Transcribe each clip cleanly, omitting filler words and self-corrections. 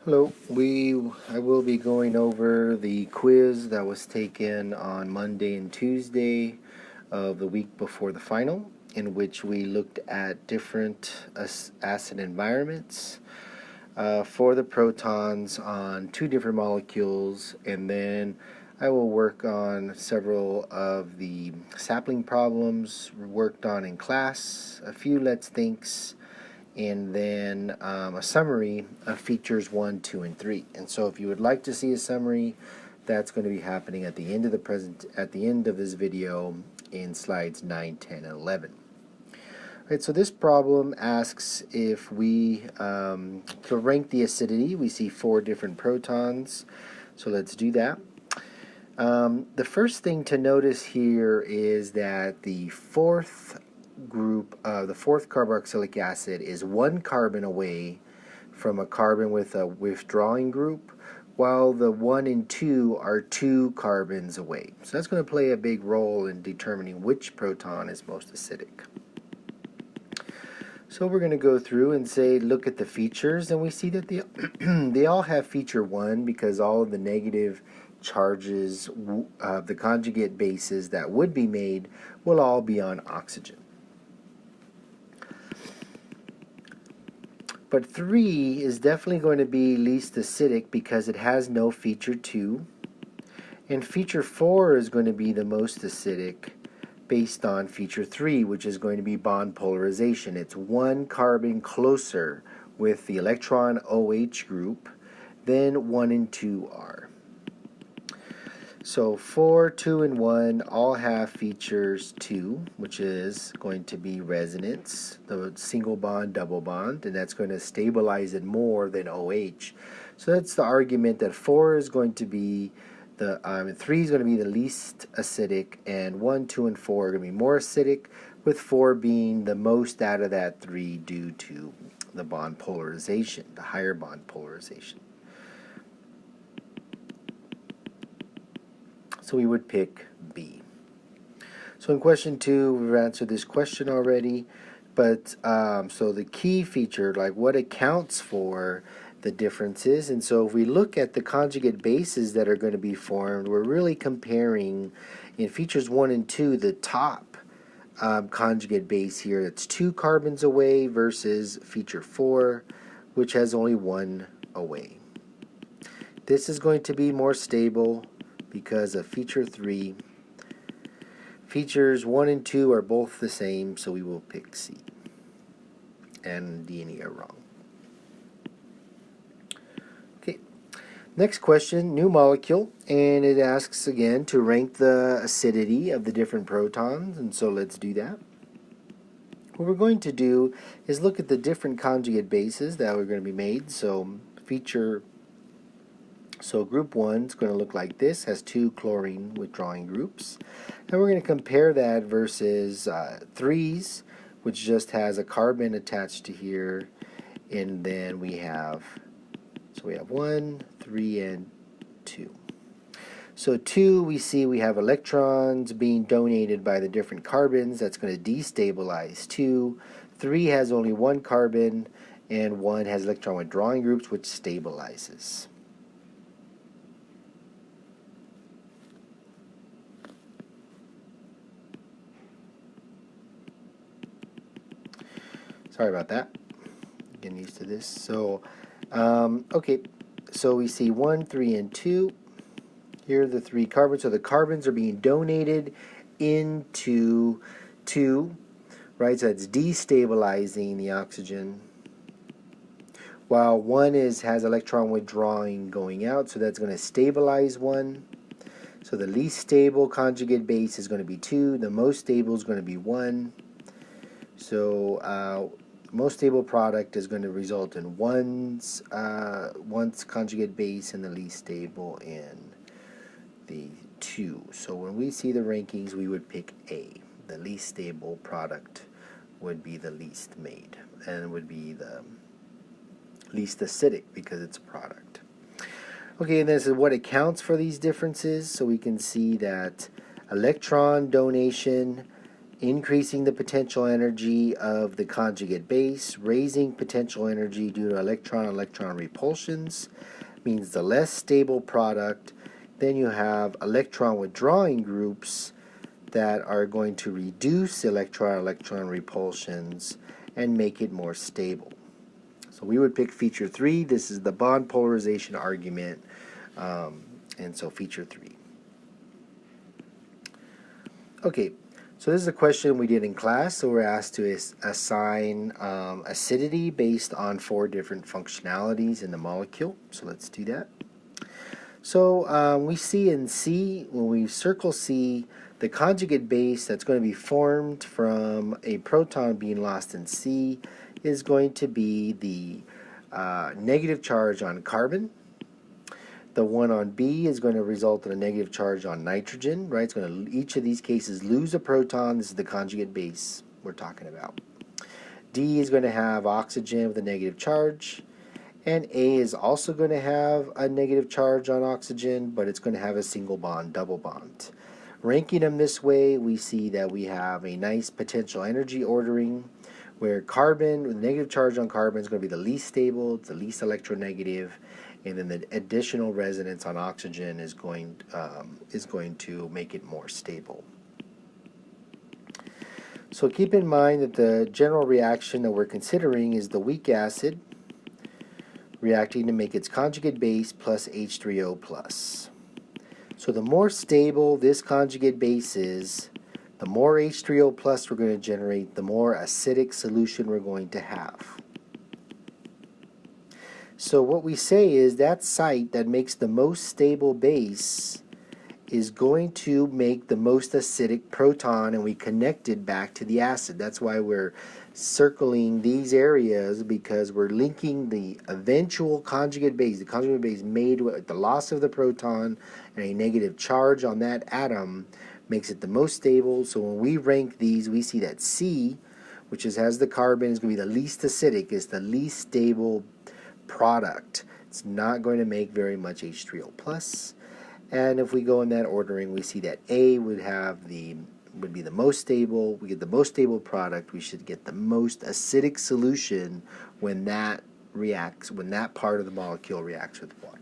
Hello, I will be going over the quiz that was taken on Monday and Tuesday of the week before the final, in which we looked at different acid environments for the protons on two different molecules, and then I will work on several of the sapling problems worked on in class, a few let's thinks, and then a summary of features 1, 2, and 3. And so if you would like to see a summary, that's going to be happening at the end of this video in slides 9, 10, and 11. Right, so this problem asks if we to rank the acidity. We see 4 different protons, so let's do that. The first thing to notice here is that the fourth carboxylic acid is 1 carbon away from a carbon with a withdrawing group, while the 1 and 2 are 2 carbons away. So that's going to play a big role in determining which proton is most acidic. So we're going to go through and look at the features, and we see that they all have feature 1 because all of the negative charges of the conjugate bases that would be made will all be on oxygen. But 3 is definitely going to be least acidic because it has no feature 2. And feature 4 is going to be the most acidic based on feature 3, which is going to be bond polarization. It's 1 carbon closer with the electron OH group than 1 and 2 are. So 4, 2, and 1 all have features 2, which is going to be resonance, the single bond, double bond, and that's going to stabilize it more than OH. So that's the argument that 4 is going to be 3 is going to be the least acidic, and 1, 2, and 4 are going to be more acidic, with 4 being the most out of that 3 due to the bond polarization, the higher bond polarization. So we would pick B. So in question 2, we've answered this question already, but so the key feature, like what accounts for the differences, and so if we look at the conjugate bases that are going to be formed, we're really comparing in features 1 and 2 the top conjugate base here that's 2 carbons away versus feature 4, which has only 1 away. This is going to be more stable because of feature 3. Features 1 and 2 are both the same, so we will pick C. And D and E are wrong. Okay, next question, new molecule, and it asks again to rank the acidity of the different protons, and so let's do that. What we're going to do is look at the different conjugate bases that are going to be made. So group 1 is going to look like this, has 2 chlorine withdrawing groups. And we're going to compare that versus 3's, which just has a carbon attached to here. And then we have 1, 3, and 2. So 2, we see we have electrons being donated by the different carbons. That's going to destabilize 2. 3 has only 1 carbon, and 1 has electron withdrawing groups, which stabilizes. Sorry about that. Getting used to this. So, okay. So we see 1, 3, and 2. Here are the 3 carbons. So the carbons are being donated into 2, right? So it's destabilizing the oxygen. While 1 has electron withdrawing going out, so that's going to stabilize 1. So the least stable conjugate base is going to be 2. The most stable is going to be 1. So most stable product is going to result in 1's conjugate base, and the least stable in the 2. So when we see the rankings, we would pick A. The least stable product would be the least made, and would be the least acidic because it's a product. Okay, and this is what accounts for these differences. So we can see that electron donation increasing the potential energy of the conjugate base, raising potential energy due to electron-electron repulsions, means the less stable product. Then you have electron withdrawing groups that are going to reduce electron-electron repulsions and make it more stable. So we would pick feature 3. This is the bond polarization argument, and so feature 3. Okay, so this is a question we did in class. So we're asked to assign acidity based on 4 different functionalities in the molecule. So let's do that. So we see in C, when we circle C, the conjugate base that's going to be formed from a proton being lost in C is going to be the negative charge on carbon. The one on B is going to result in a negative charge on nitrogen, right? It's going to, each of these cases, lose a proton. This is the conjugate base we're talking about. D is going to have oxygen with a negative charge. And A is also going to have a negative charge on oxygen, but it's going to have a single bond, double bond. Ranking them this way, we see that we have a nice potential energy ordering where carbon, with a negative charge on carbon, is going to be the least stable, it's the least electronegative, and then the additional resonance on oxygen is going to make it more stable. So keep in mind that the general reaction that we're considering is the weak acid reacting to make its conjugate base plus H3O plus. So the more stable this conjugate base is, the more H3O plus we're going to generate, the more acidic solution we're going to have. So what we say is that site that makes the most stable base is going to make the most acidic proton, and we connect it back to the acid. That's why we're circling these areas, because we're linking the eventual conjugate base, the conjugate base made with the loss of the proton and a negative charge on that atom, makes it the most stable. So when we rank these, we see that C, which has the carbon, is going to be the least acidic, is the least stable product. It's not going to make very much H3O plus. And if we go in that ordering, we see that A would be the most stable. We get the most stable product. We should get the most acidic solution when that reacts, when that part of the molecule reacts with water.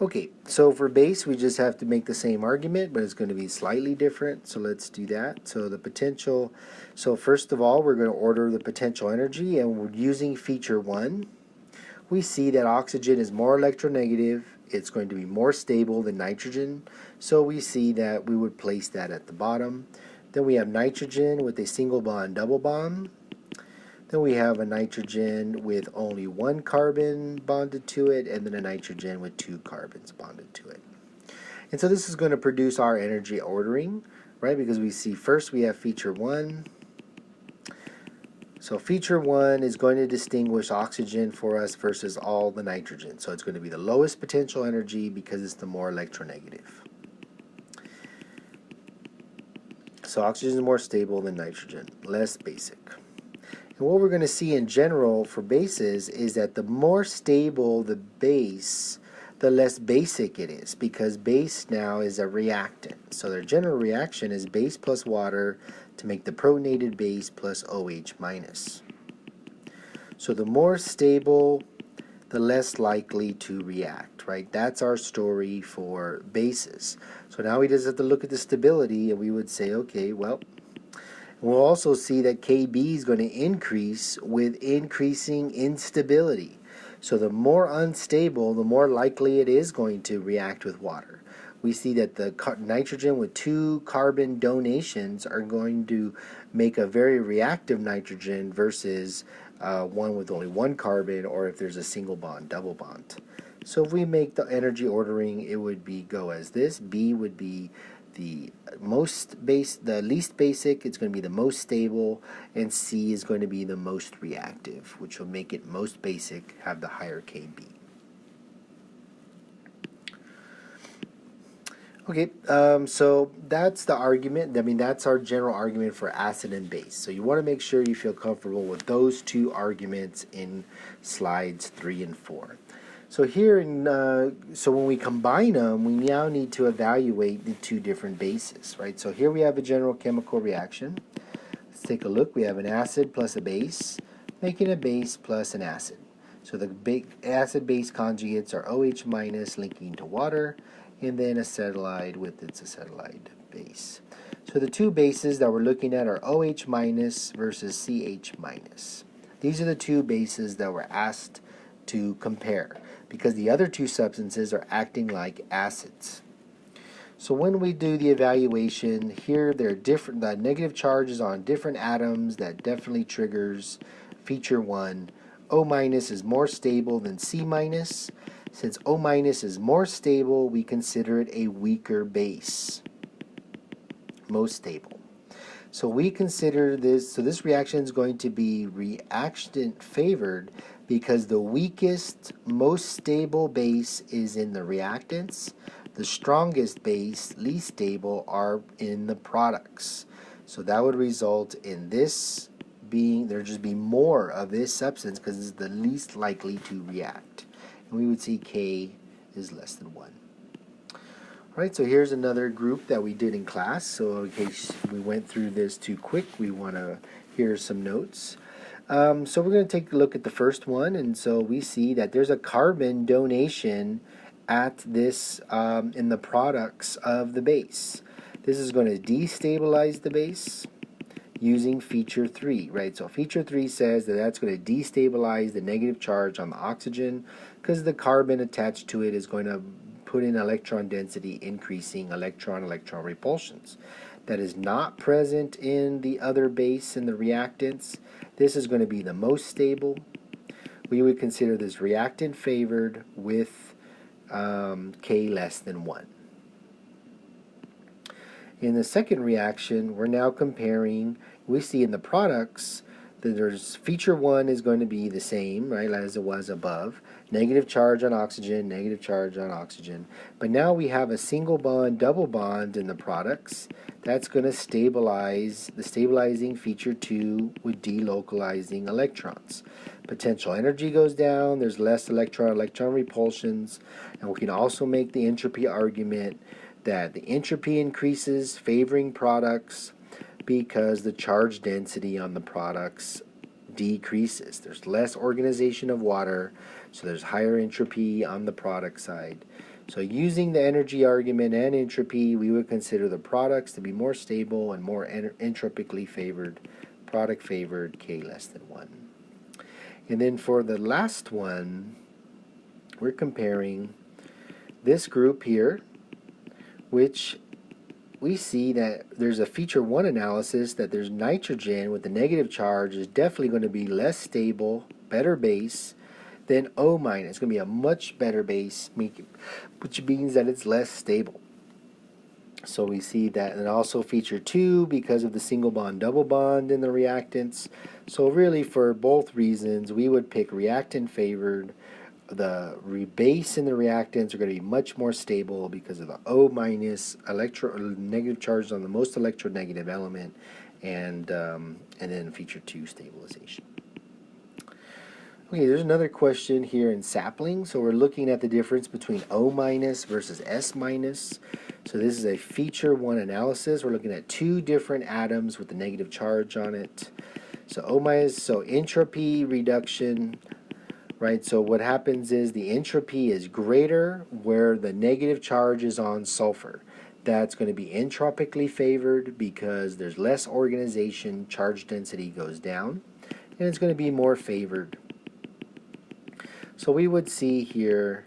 Okay, so for base, we just have to make the same argument, but it's going to be slightly different. So let's do that. So the potential, so first of all, we're going to order the potential energy, and we're using feature 1. We see that oxygen is more electronegative. It's going to be more stable than nitrogen. So we see that we would place that at the bottom. Then we have nitrogen with a single bond, double bond. Then we have a nitrogen with only 1 carbon bonded to it, and then a nitrogen with 2 carbons bonded to it. And so this is going to produce our energy ordering, right? Because we see first we have feature 1. So feature 1 is going to distinguish oxygen for us versus all the nitrogen. So it's going to be the lowest potential energy because it's the more electronegative. So oxygen is more stable than nitrogen, less basic. And what we're going to see in general for bases is that the more stable the base, the less basic it is, because base now is a reactant. So their general reaction is base plus water to make the protonated base plus OH minus. So the more stable, the less likely to react, right? That's our story for bases. So now we just have to look at the stability, and we would say, okay, well, we'll also see that Kb is going to increase with increasing instability. So the more unstable, the more likely it is going to react with water. We see that the nitrogen with 2 carbon donations are going to make a very reactive nitrogen versus one with only 1 carbon, or if there's a single bond, double bond. So if we make the energy ordering, it would go as this. B would be the least basic, it's going to be the most stable, and C is going to be the most reactive, which will make it most basic, have the higher Kb. Okay, so that's the argument. I mean, that's our general argument for acid and base. So you want to make sure you feel comfortable with those 2 arguments in slides 3 and 4. So here, so when we combine them, we now need to evaluate the two different bases, right? So here we have a general chemical reaction. Let's take a look. We have an acid plus a base, making a base plus an acid. So the acid-base conjugates are OH minus linking to water, and then acetylide with its acetylide base. So the two bases that we're looking at are OH minus versus CH minus. These are the two bases that we're asked to compare because the other two substances are acting like acids. So when we do the evaluation, here they're different. The negative charge is on different atoms. That definitely triggers feature 1. O minus is more stable than C minus. Since O minus is more stable, we consider it a weaker base. Most stable. So we consider this, so this reaction is going to be reactant favored because the weakest, most stable base is in the reactants. The strongest base, least stable, are in the products. So that would result in this being, there just be more of this substance because it's the least likely to react. And we would see K is less than 1. Alright, so here's another group that we did in class. So in case we went through this too quick, we want to hear some notes. So we're going to take a look at the first one, and so we see that there's a carbon donation at this in the products of the base. This is going to destabilize the base using feature 3, right? So feature 3 says that that's going to destabilize the negative charge on the oxygen because the carbon attached to it is going to put in electron density increasing electron-electron repulsions. That is not present in the other base in the reactants. This is going to be the most stable. We would consider this reactant favored with K less than 1. In the second reaction, we're now comparing, we see in the products that there's feature 1 is going to be the same, right, as it was above. Negative charge on oxygen, negative charge on oxygen. But now we have a single bond, double bond in the products. That's going to stabilize, the stabilizing feature 2 with delocalizing electrons. Potential energy goes down, there's less electron-electron repulsions, and we can also make the entropy argument that the entropy increases favoring products because the charge density on the products decreases. There's less organization of water, so there's higher entropy on the product side. So using the energy argument and entropy, we would consider the products to be more stable and more entropically favored, product favored, K less than 1. And then for the last one, we're comparing this group here, which we see that there's a feature 1 analysis that there's nitrogen with the negative charge is definitely going to be less stable, better base than O minus. It's going to be a much better base, which means that it's less stable. So we see that, and also feature 2 because of the single bond, double bond in the reactants. So really for both reasons, we would pick reactant favored. The base in the reactants are going to be much more stable because of the O minus negative charge on the most electronegative element, and then feature 2 stabilization. Okay, there's another question here in sapling. So we're looking at the difference between O minus versus S minus. So this is a feature 1 analysis. We're looking at 2 different atoms with the negative charge on it. So O minus, so entropy reduction. Right, so what happens is the entropy is greater where the negative charge is on sulfur. That's going to be entropically favored because there's less organization, charge density goes down, and it's going to be more favored. So we would see here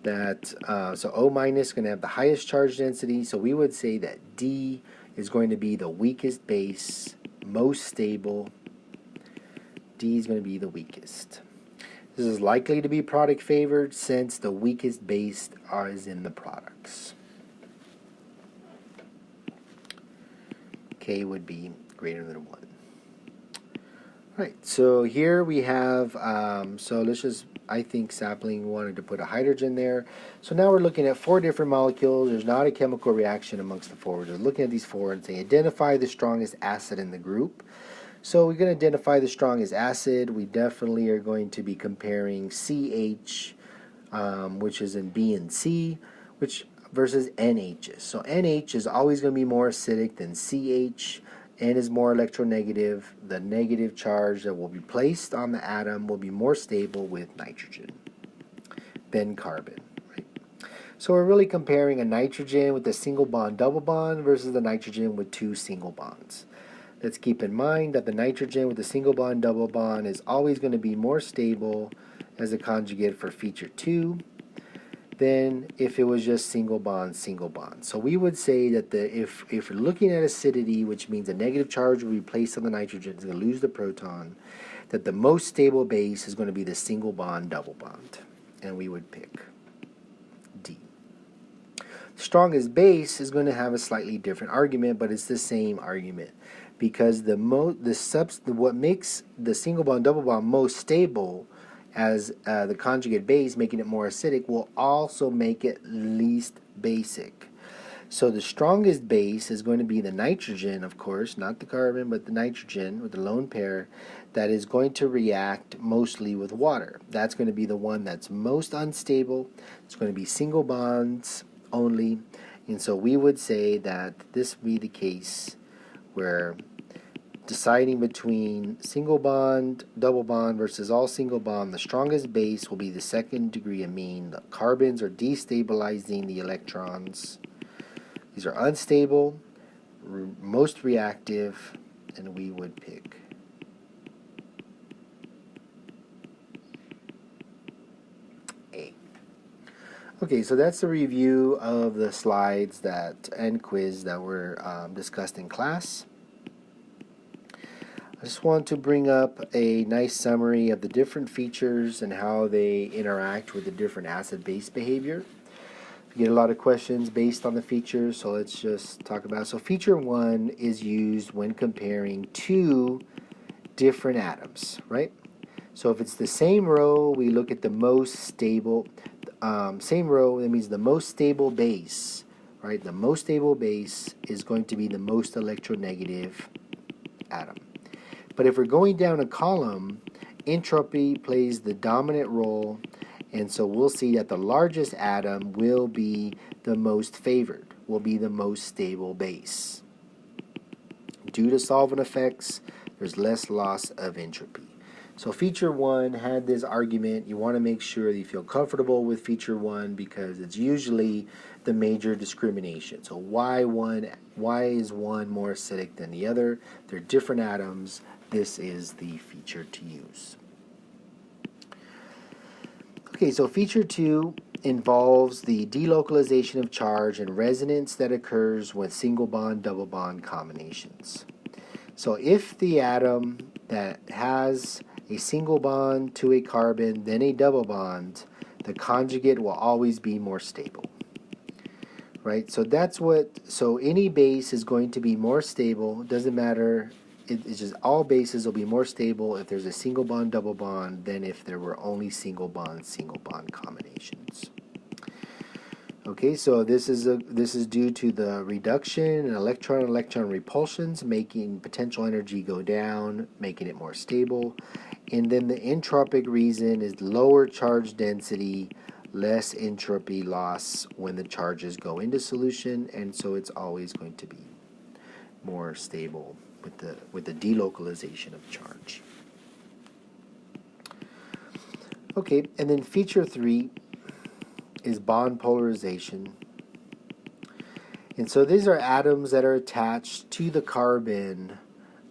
that, so O minus is going to have the highest charge density, so we would say that D is going to be the weakest base, most stable. D is going to be the weakest. This is likely to be product favored since the weakest base is in the products. K would be greater than 1. Right, so here we have, so let's just, I think sapling wanted to put a hydrogen there. So now we're looking at 4 different molecules. There's not a chemical reaction amongst the 4. We're just looking at these 4 and saying identify the strongest acid in the group. So we're going to identify the strongest acid. We definitely are going to be comparing CH which is in B and C, which versus NHs. So NH is always going to be more acidic than CH. N is more electronegative. The negative charge that will be placed on the atom will be more stable with nitrogen than carbon. Right? So we're really comparing a nitrogen with a single bond double bond versus the nitrogen with two single bonds. Let's keep in mind that the nitrogen with the single bond double bond is always going to be more stable as a conjugate for feature 2 than if it was just single bond, single bond. So we would say that if we're looking at acidity, which means a negative charge will be placed on the nitrogen, it's going to lose the proton, that the most stable base is going to be the single bond double bond. And we would pick D. The strongest base is going to have a slightly different argument, but it's the same argument. Because what makes the single bond double bond most stable as the conjugate base, making it more acidic, will also make it least basic. So the strongest base is going to be the nitrogen, of course, not the carbon, but the nitrogen with the lone pair that is going to react mostly with water. That's going to be the one that's most unstable. It's going to be single bonds only. And so we would say that this would be the case where deciding between single bond, double bond versus all single bond, the strongest base will be the second degree amine. The carbons are destabilizing the electrons. These are unstable, most reactive, and we would pick A. Okay, so that's the review of the slides and quiz that were discussed in class. I just want to bring up a nice summary of the different features and how they interact with the different acid-base behavior. You get a lot of questions based on the features, so let's just talk about it. So feature 1 is used when comparing two different atoms, right? So if it's the same row, we look at the most stable, same row, that means the most stable base, right? The most stable base is going to be the most electronegative atom. But if we're going down a column, entropy plays the dominant role, and so we'll see that the largest atom will be the most favored, will be the most stable base. Due to solvent effects, there's less loss of entropy. So feature 1 had this argument. You want to make sure that you feel comfortable with feature 1 because it's usually the major discrimination. So why is one more acidic than the other? They're different atoms. This is the feature to use. Okay, so feature 2 involves the delocalization of charge and resonance that occurs with single bond, double bond combinations. So if the atom that has a single bond to a carbon, then a double bond, the conjugate will always be more stable. Right? So any base is going to be more stable. It doesn't matter. It's just all bases will be more stable if there's a single bond, double bond than if there were only single bond combinations. Okay, so this is due to the reduction in electron repulsions, making potential energy go down, making it more stable. And then the entropic reason is lower charge density, less entropy loss when the charges go into solution, and so it's always going to be more stable with the delocalization of charge. Okay, and then feature 3 is bond polarization. And so these are atoms that are attached to the carbon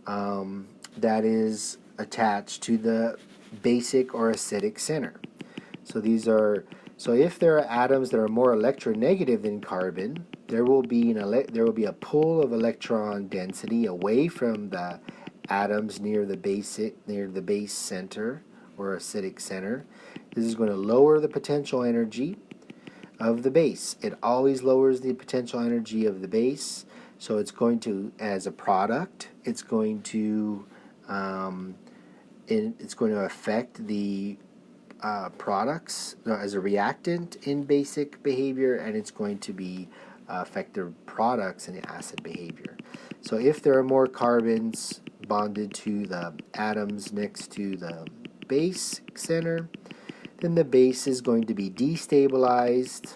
that is attached to the basic or acidic center. So if there are atoms that are more electronegative than carbon, there will be a pull of electron density away from the atoms near the base center or acidic center. This is going to lower the potential energy of the base. It always lowers the potential energy of the base, so it's going to, as a product, it's going to affect the products as a reactant in basic behavior, and it's going to be affect the products in the acid behavior. So if there are more carbons bonded to the atoms next to the base center, then the base is going to be destabilized.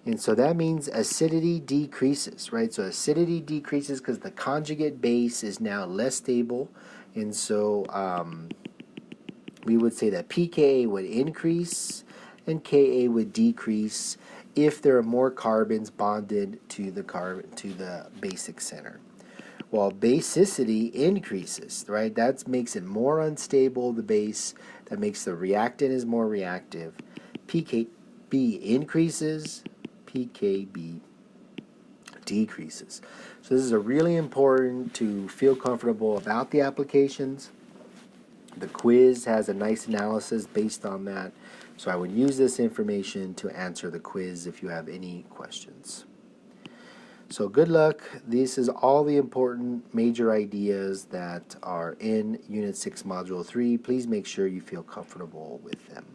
And so that means acidity decreases, right? So acidity decreases because the conjugate base is now less stable. And so we would say that pKa would increase and Ka would decrease if there are more carbons bonded to the basic center. While basicity increases, right? That makes it more unstable, the base. That makes the reactant is more reactive. pKb increases, pKb decreases. So this is really important to feel comfortable about the applications. The quiz has a nice analysis based on that. So I would use this information to answer the quiz if you have any questions. So good luck. This is all the important major ideas that are in Unit 6 Module 3. Please make sure you feel comfortable with them.